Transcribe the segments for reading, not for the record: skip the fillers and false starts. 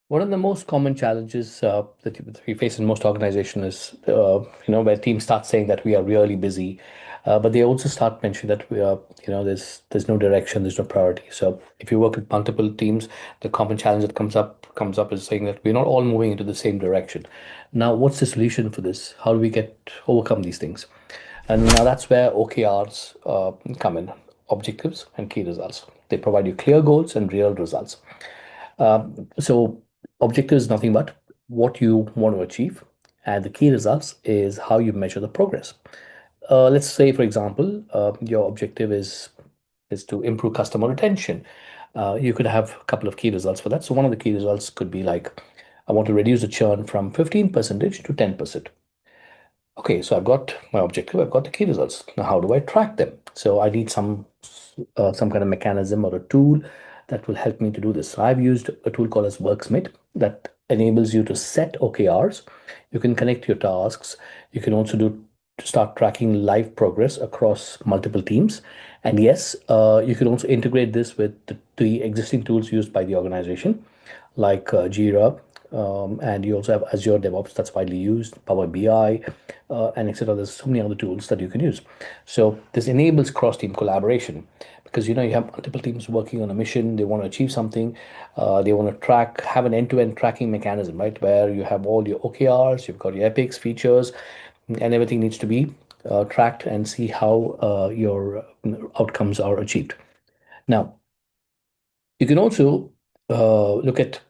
One of the most common challenges that we face in most organizations is, where teams start saying that we are really busy, but they also start mentioning that we are, there's no direction, there's no priority. So if you work with multiple teams, the common challenge that comes up is saying that we're not all moving into the same direction. Now, what's the solution for this? How do we overcome these things? And now that's where OKRs come in, objectives and key results. They provide you clear goals and real results. So objective is nothing but what you want to achieve, and the key results is how you measure the progress. Let's say, for example, your objective is to improve customer retention. You could have a couple of key results for that. So one of the key results could be like, I want to reduce the churn from 15% to 10%. Okay, so I've got my objective, I've got the key results. Now, how do I track them? So I need some kind of mechanism or a tool that will help me to do this. So I've used a tool called as Worxmate that enables you to set OKRs. You can connect your tasks. You can also start tracking live progress across multiple teams. And yes, you can also integrate this with the existing tools used by the organization, like Jira, and you also have Azure DevOps that's widely used, Power BI, and etc. There's so many other tools that you can use. So this enables cross-team collaboration because you have multiple teams working on a mission. They want to achieve something. They want to have an end-to-end tracking mechanism, right? Where you have all your OKRs, you've got your epics, features, and everything needs to be tracked and see how your outcomes are achieved. Now, you can also look at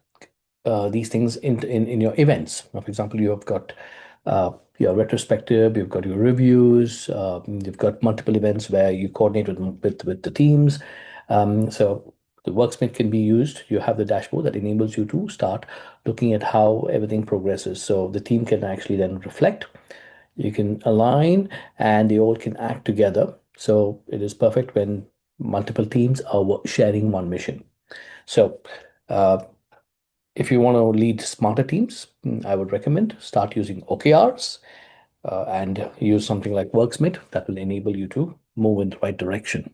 these things in your events. For example, you have got your retrospective, you've got your reviews, you've got multiple events where you coordinate with the teams. So the Worksmate can be used. You have the dashboard that enables you to start looking at how everything progresses. So the team can actually then reflect, you can align, and they all can act together. So it is perfect when multiple teams are sharing one mission. So uh, if you want to lead smarter teams, I would recommend start using OKRs and use something like Worksmate that will enable you to move in the right direction.